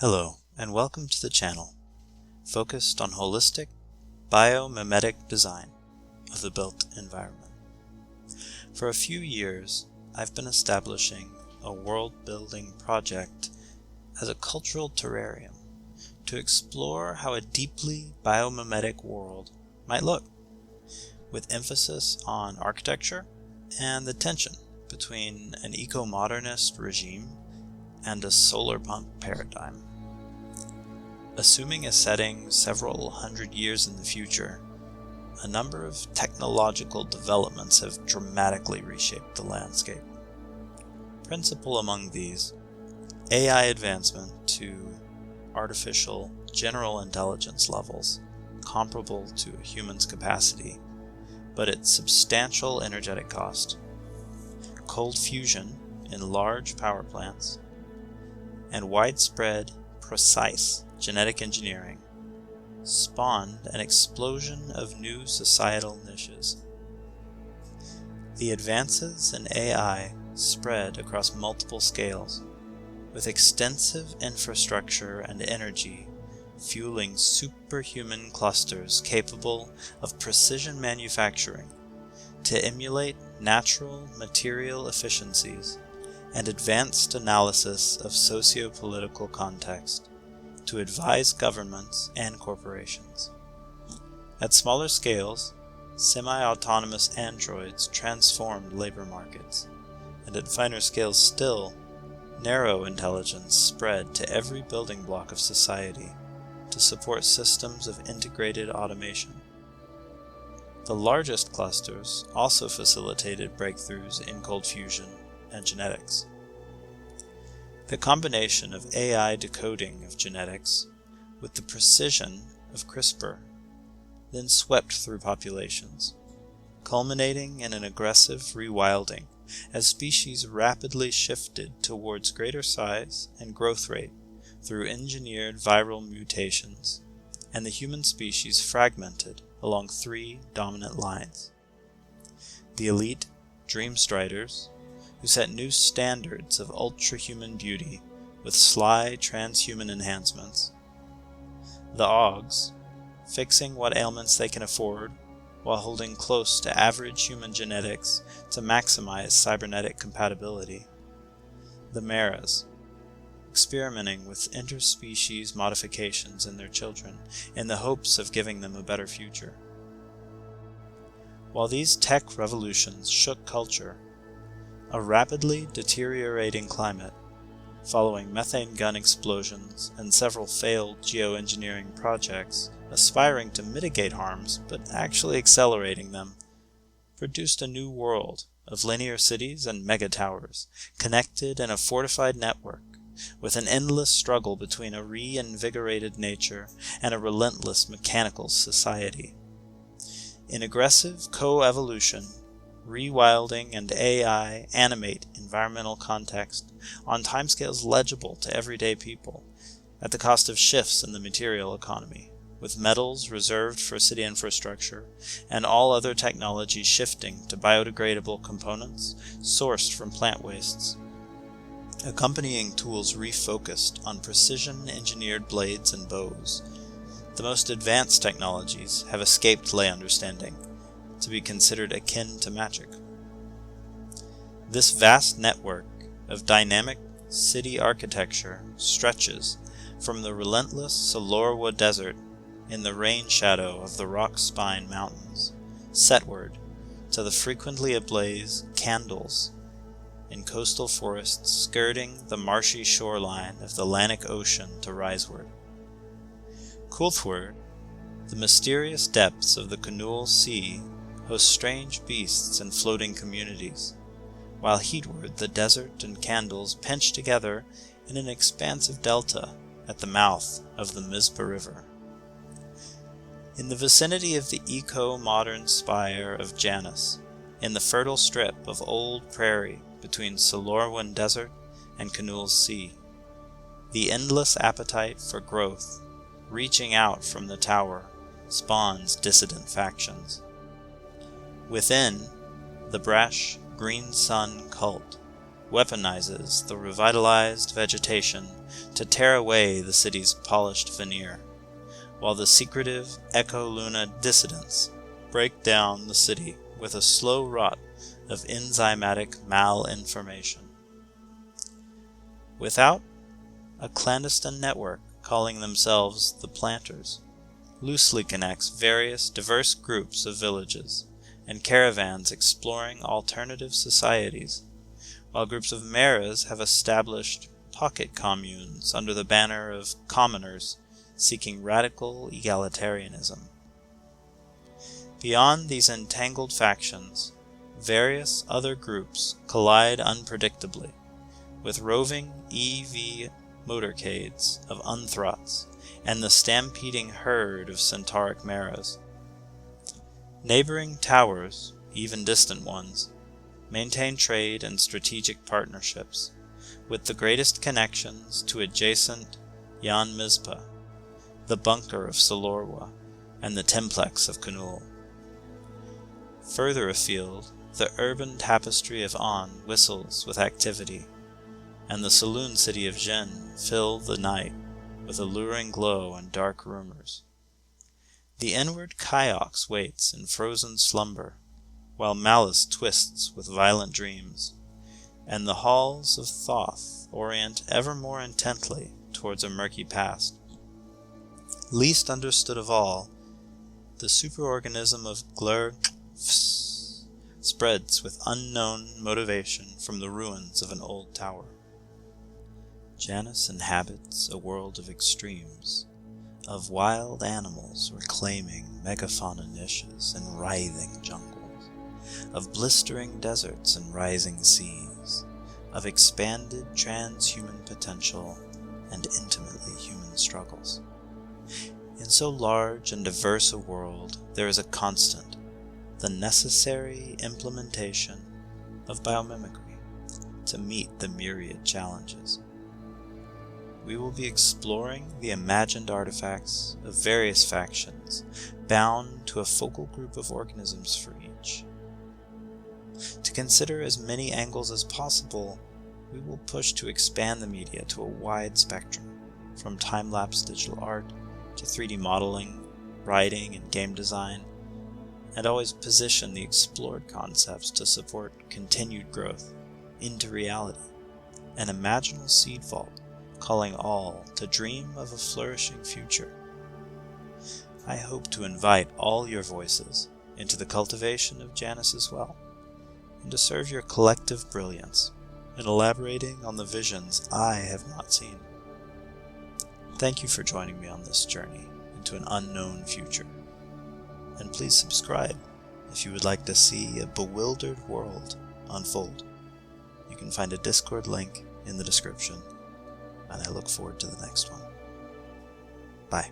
Hello, and welcome to the channel, focused on holistic, biomimetic design of the built environment. For a few years, I've been establishing a world-building project as a cultural terrarium to explore how a deeply biomimetic world might look, with emphasis on architecture and the tension between an eco-modernist regime and a solar pump paradigm. Assuming a setting several hundred years in the future, a number of technological developments have dramatically reshaped the landscape. Principal among these, AI advancement to artificial general intelligence levels comparable to a human's capacity, but at substantial energetic cost, cold fusion in large power plants, and widespread, precise genetic engineering spawned an explosion of new societal niches. The advances in AI spread across multiple scales, with extensive infrastructure and energy fueling superhuman clusters capable of precision manufacturing to emulate natural material efficiencies and advanced analysis of socio-political context to advise governments and corporations. At smaller scales, semi-autonomous androids transformed labor markets, and at finer scales still, narrow intelligence spread to every building block of society to support systems of integrated automation. The largest clusters also facilitated breakthroughs in cold fusion and genetics. The combination of AI decoding of genetics with the precision of CRISPR then swept through populations, culminating in an aggressive rewilding as species rapidly shifted towards greater size and growth rate through engineered viral mutations, and the human species fragmented along three dominant lines: the elite dreamstriders, who set new standards of ultra-human beauty with sly transhuman enhancements; the Augs, fixing what ailments they can afford while holding close to average human genetics to maximize cybernetic compatibility; the Maras, experimenting with interspecies modifications in their children in the hopes of giving them a better future. While these tech revolutions shook culture, a rapidly deteriorating climate, following methane gun explosions and several failed geoengineering projects aspiring to mitigate harms but actually accelerating them, produced a new world of linear cities and megatowers connected in a fortified network, with an endless struggle between a reinvigorated nature and a relentless mechanical society. In aggressive co-evolution, rewilding and AI animate environmental context on timescales legible to everyday people, at the cost of shifts in the material economy, with metals reserved for city infrastructure and all other technology shifting to biodegradable components sourced from plant wastes. Accompanying tools refocused on precision-engineered blades and bows, the most advanced technologies have escaped lay understanding, to be considered akin to magic. This vast network of dynamic city architecture stretches from the relentless Solorwa Desert in the rain shadow of the Rock Spine Mountains, setward to the frequently ablaze Candles in coastal forests skirting the marshy shoreline of the Atlantic Ocean to riseward. Coolthward, the mysterious depths of the Canul Sea host strange beasts and floating communities, while heatward the desert and Candles pinch together in an expansive delta at the mouth of the Mizpah River. In the vicinity of the eco-modern spire of Janus, in the fertile strip of old prairie between Solorwan Desert and Canul Sea, the endless appetite for growth, reaching out from the tower, spawns dissident factions. Within, the brash Green Sun cult weaponizes the revitalized vegetation to tear away the city's polished veneer, while the secretive Echo-Luna dissidents break down the city with a slow rot of enzymatic malinformation. Without, a clandestine network calling themselves the Planters loosely connects various diverse groups of villages and caravans exploring alternative societies, while groups of maras have established pocket communes under the banner of commoners seeking radical egalitarianism. Beyond these entangled factions, various other groups collide unpredictably, with roving EV motorcades of Unthrots and the stampeding herd of centauric maras. Neighboring towers, even distant ones, maintain trade and strategic partnerships, with the greatest connections to adjacent Jan Mizpah, the bunker of Solorwa, and the Templex of Kunul. Further afield, the urban tapestry of On whistles with activity, and the saloon city of Jin fill the night with alluring glow and dark rumors. The inward Kyox waits in frozen slumber, while malice twists with violent dreams, and the halls of Thoth orient ever more intently towards a murky past. Least understood of all, the superorganism of Glurgfs spreads with unknown motivation from the ruins of an old tower. Janus inhabits a world of extremes, of wild animals reclaiming megafauna niches and writhing jungles, of blistering deserts and rising seas, of expanded transhuman potential and intimately human struggles. In so large and diverse a world, there is a constant, the necessary implementation of biomimicry to meet the myriad challenges. We will be exploring the imagined artifacts of various factions, bound to a focal group of organisms for each. To consider as many angles as possible, we will push to expand the media to a wide spectrum, from time-lapse digital art to 3D modeling, writing, and game design, and always position the explored concepts to support continued growth into reality, an imaginal seed vault calling all to dream of a flourishing future. I hope to invite all your voices into the cultivation of Janus as well, and to serve your collective brilliance in elaborating on the visions I have not seen. Thank you for joining me on this journey into an unknown future, and please subscribe if you would like to see a bewildered world unfold. You can find a Discord link in the description, and I look forward to the next one. Bye.